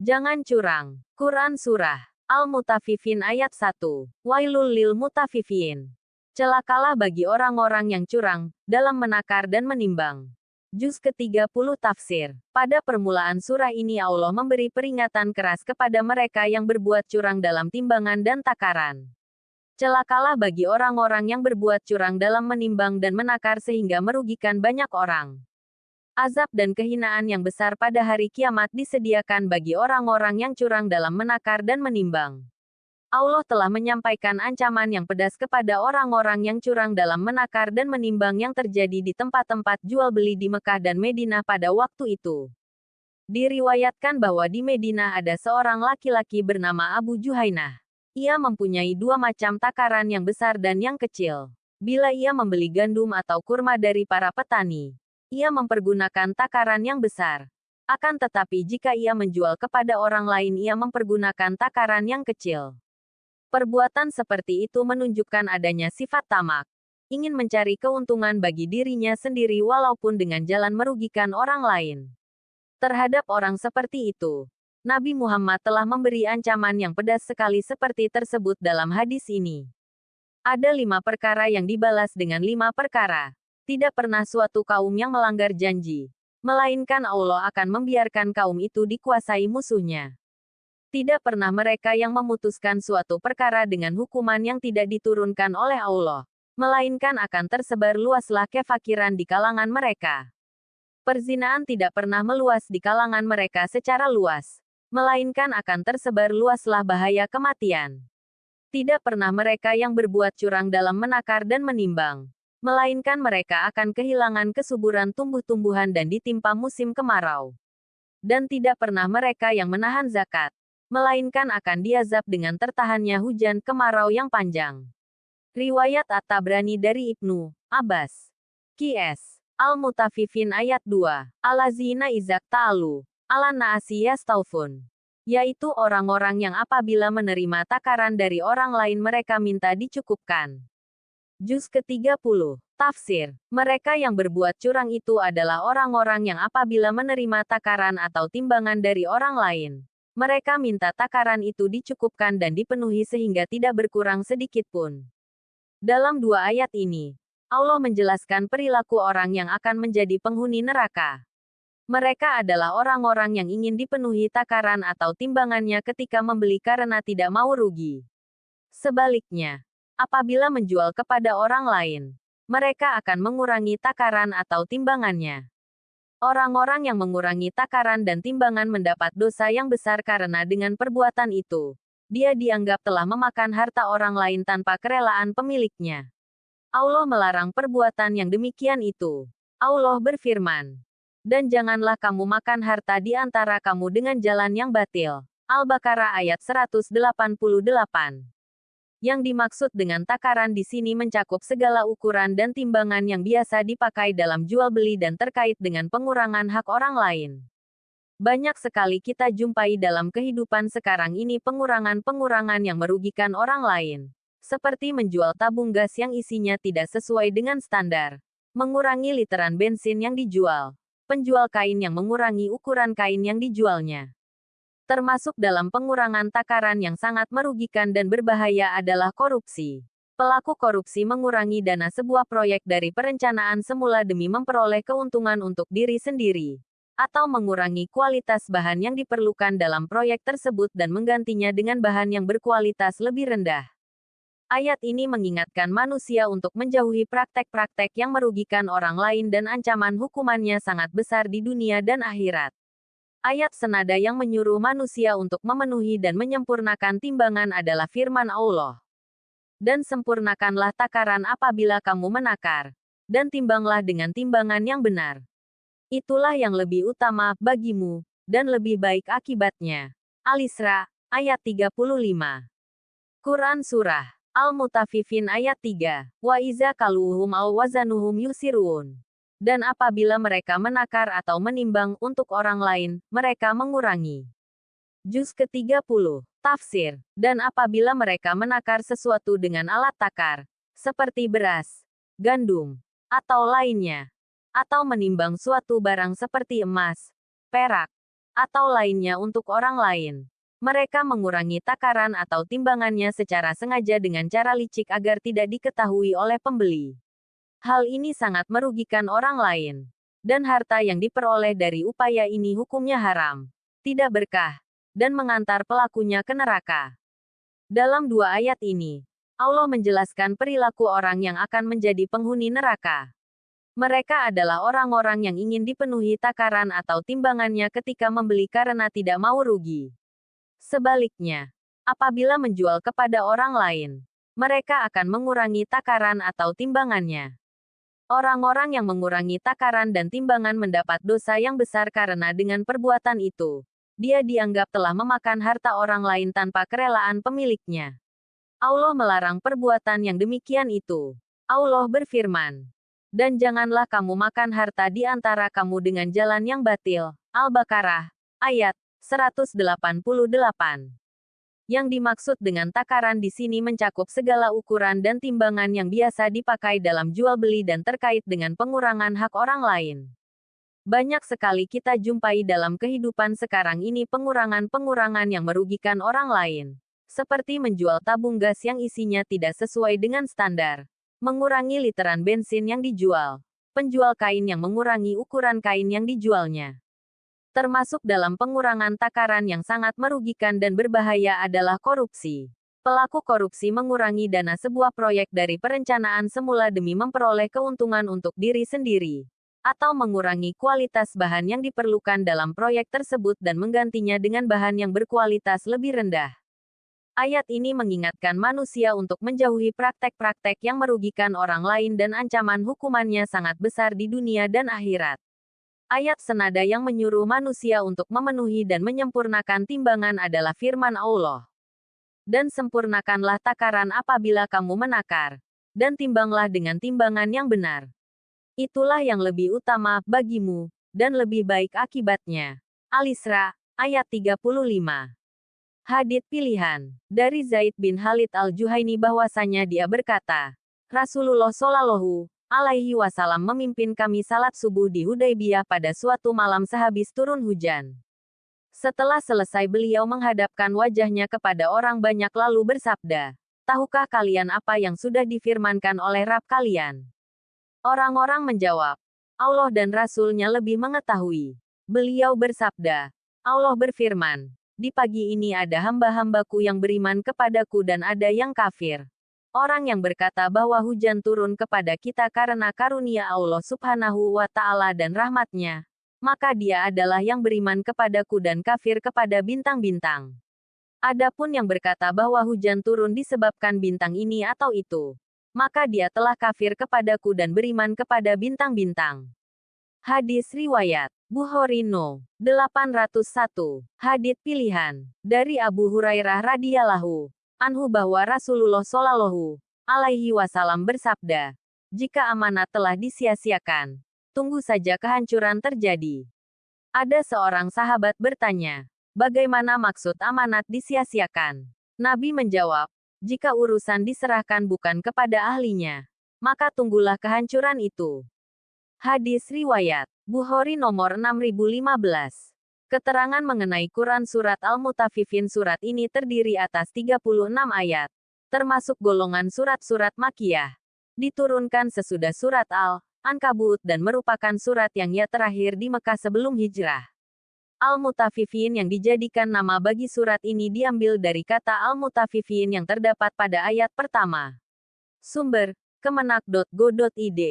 Jangan curang. Quran Surah Al-Mutaffifin ayat 1. Wailul lil mutaffifin. Celakalah bagi orang-orang yang curang, dalam menakar dan menimbang. Juz ke-30 Tafsir. Pada permulaan surah ini Allah memberi peringatan keras kepada mereka yang berbuat curang dalam timbangan dan takaran. Celakalah bagi orang-orang yang berbuat curang dalam menimbang dan menakar sehingga merugikan banyak orang. Azab dan kehinaan yang besar pada hari kiamat disediakan bagi orang-orang yang curang dalam menakar dan menimbang. Allah telah menyampaikan ancaman yang pedas kepada orang-orang yang curang dalam menakar dan menimbang yang terjadi di tempat-tempat jual beli di Mekah dan Madinah pada waktu itu. Diriwayatkan bahwa di Madinah ada seorang laki-laki bernama Abu Juhainah. Ia mempunyai dua macam takaran yang besar dan yang kecil. Bila ia membeli gandum atau kurma dari para petani, ia mempergunakan takaran yang besar. Akan tetapi jika ia menjual kepada orang lain ia mempergunakan takaran yang kecil. Perbuatan seperti itu menunjukkan adanya sifat tamak. Ingin mencari keuntungan bagi dirinya sendiri walaupun dengan jalan merugikan orang lain. Terhadap orang seperti itu, Nabi Muhammad telah memberi ancaman yang pedas sekali seperti tersebut dalam hadis ini. Ada 5 perkara yang dibalas dengan 5 perkara. Tidak pernah suatu kaum yang melanggar janji, melainkan Allah akan membiarkan kaum itu dikuasai musuhnya. Tidak pernah mereka yang memutuskan suatu perkara dengan hukuman yang tidak diturunkan oleh Allah, melainkan akan tersebar luaslah kefakiran di kalangan mereka. Perzinaan tidak pernah meluas di kalangan mereka secara luas, melainkan akan tersebar luaslah bahaya kematian. Tidak pernah mereka yang berbuat curang dalam menakar dan menimbang, melainkan mereka akan kehilangan kesuburan tumbuh-tumbuhan dan ditimpa musim kemarau. Dan tidak pernah mereka yang menahan zakat, melainkan akan diazab dengan tertahannya hujan kemarau yang panjang. Riwayat At-Tabrani dari Ibnu Abbas. Qs. Al-Mutaffifin ayat 2. Alazina izak ta'alu. Ala-na'asi yastaufun. Yaitu orang-orang yang apabila menerima takaran dari orang lain mereka minta dicukupkan. Juz ke-30. Tafsir. Mereka yang berbuat curang itu adalah orang-orang yang apabila menerima takaran atau timbangan dari orang lain, mereka minta takaran itu dicukupkan dan dipenuhi sehingga tidak berkurang sedikit pun. Dalam 2 ayat ini, Allah menjelaskan perilaku orang yang akan menjadi penghuni neraka. Mereka adalah orang-orang yang ingin dipenuhi takaran atau timbangannya ketika membeli karena tidak mau rugi. Sebaliknya, apabila menjual kepada orang lain, mereka akan mengurangi takaran atau timbangannya. Orang-orang yang mengurangi takaran dan timbangan mendapat dosa yang besar karena dengan perbuatan itu, dia dianggap telah memakan harta orang lain tanpa kerelaan pemiliknya. Allah melarang perbuatan yang demikian itu. Allah berfirman, "Dan janganlah kamu makan harta di antara kamu dengan jalan yang batil." Al-Baqarah ayat 188. Yang dimaksud dengan takaran di sini mencakup segala ukuran dan timbangan yang biasa dipakai dalam jual beli dan terkait dengan pengurangan hak orang lain. Banyak sekali kita jumpai dalam kehidupan sekarang ini pengurangan-pengurangan yang merugikan orang lain. Seperti menjual tabung gas yang isinya tidak sesuai dengan standar, mengurangi literan bensin yang dijual, penjual kain yang mengurangi ukuran kain yang dijualnya. Termasuk dalam pengurangan takaran yang sangat merugikan dan berbahaya adalah korupsi. Pelaku korupsi mengurangi dana sebuah proyek dari perencanaan semula demi memperoleh keuntungan untuk diri sendiri, atau mengurangi kualitas bahan yang diperlukan dalam proyek tersebut dan menggantinya dengan bahan yang berkualitas lebih rendah. Ayat ini mengingatkan manusia untuk menjauhi praktek-praktek yang merugikan orang lain dan ancaman hukumannya sangat besar di dunia dan akhirat. Ayat senada yang menyuruh manusia untuk memenuhi dan menyempurnakan timbangan adalah firman Allah. Dan sempurnakanlah takaran apabila kamu menakar, dan timbanglah dengan timbangan yang benar. Itulah yang lebih utama bagimu, dan lebih baik akibatnya. Al-Isra, ayat 35. Quran Surah Al-Mutaffifin ayat 3. Wa iza kaluhum aw wazanuhum yusirun. Dan apabila mereka menakar atau menimbang untuk orang lain, mereka mengurangi. Juz ke-30. Tafsir. Dan apabila mereka menakar sesuatu dengan alat takar, seperti beras, gandum, atau lainnya, atau menimbang suatu barang seperti emas, perak, atau lainnya untuk orang lain. Mereka mengurangi takaran atau timbangannya secara sengaja dengan cara licik agar tidak diketahui oleh pembeli. Hal ini sangat merugikan orang lain. Dan harta yang diperoleh dari upaya ini hukumnya haram, tidak berkah, dan mengantar pelakunya ke neraka. Dalam dua ayat ini, Allah menjelaskan perilaku orang yang akan menjadi penghuni neraka. Mereka adalah orang-orang yang ingin dipenuhi takaran atau timbangannya ketika membeli karena tidak mau rugi. Sebaliknya, apabila menjual kepada orang lain, mereka akan mengurangi takaran atau timbangannya. Orang-orang yang mengurangi takaran dan timbangan mendapat dosa yang besar karena dengan perbuatan itu, dia dianggap telah memakan harta orang lain tanpa kerelaan pemiliknya. Allah melarang perbuatan yang demikian itu. Allah berfirman, "Dan janganlah kamu makan harta di antara kamu dengan jalan yang batil." Al-Baqarah, ayat 188. Yang dimaksud dengan takaran di sini mencakup segala ukuran dan timbangan yang biasa dipakai dalam jual beli dan terkait dengan pengurangan hak orang lain. Banyak sekali kita jumpai dalam kehidupan sekarang ini pengurangan-pengurangan yang merugikan orang lain. Seperti menjual tabung gas yang isinya tidak sesuai dengan standar, mengurangi literan bensin yang dijual, penjual kain yang mengurangi ukuran kain yang dijualnya. Termasuk dalam pengurangan takaran yang sangat merugikan dan berbahaya adalah korupsi. Pelaku korupsi mengurangi dana sebuah proyek dari perencanaan semula demi memperoleh keuntungan untuk diri sendiri, atau mengurangi kualitas bahan yang diperlukan dalam proyek tersebut dan menggantinya dengan bahan yang berkualitas lebih rendah. Ayat ini mengingatkan manusia untuk menjauhi praktek-praktek yang merugikan orang lain dan ancaman hukumannya sangat besar di dunia dan akhirat. Ayat senada yang menyuruh manusia untuk memenuhi dan menyempurnakan timbangan adalah firman Allah. Dan sempurnakanlah takaran apabila kamu menakar, dan timbanglah dengan timbangan yang benar. Itulah yang lebih utama bagimu, dan lebih baik akibatnya. Al-Isra, ayat 35. Hadits pilihan dari Zaid bin Khalid al-Juhaini bahwasanya dia berkata, Rasulullah Shallallahu alaihi wasallam memimpin kami salat subuh di Hudaybiyah pada suatu malam sehabis turun hujan. Setelah selesai beliau menghadapkan wajahnya kepada orang banyak lalu bersabda, "Tahukah kalian apa yang sudah difirmankan oleh Rabb kalian?" Orang-orang menjawab, "Allah dan Rasul-Nya lebih mengetahui." Beliau bersabda, "Allah berfirman, di pagi ini ada hamba-hambaku yang beriman kepadaku dan ada yang kafir. Orang yang berkata bahwa hujan turun kepada kita karena karunia Allah Subhanahu wa Ta'ala dan rahmatnya, maka dia adalah yang beriman kepadaku dan kafir kepada bintang-bintang. Adapun yang berkata bahwa hujan turun disebabkan bintang ini atau itu, maka dia telah kafir kepadaku dan beriman kepada bintang-bintang." Hadis riwayat Bukhari No. 801. Hadits pilihan dari Abu Hurairah radhiyallahu anhu bahwa Rasulullah Shallallahu alaihi wasallam bersabda, "Jika amanat telah disia-siakan, tunggu saja kehancuran terjadi." Ada seorang sahabat bertanya, "Bagaimana maksud amanat disia-siakan?" Nabi menjawab, "Jika urusan diserahkan bukan kepada ahlinya, maka tunggulah kehancuran itu." Hadis riwayat Bukhari nomor 6015. Keterangan mengenai Quran Surat Al-Mutaffifin. Surat ini terdiri atas 36 ayat, termasuk golongan surat-surat Makkiyah. Diturunkan sesudah surat Al-Ankabut dan merupakan surat yang terakhir di Mekah sebelum hijrah. Al-Mutaffifin yang dijadikan nama bagi surat ini diambil dari kata Al-Mutaffifin yang terdapat pada ayat pertama. Sumber, kemenak.go.id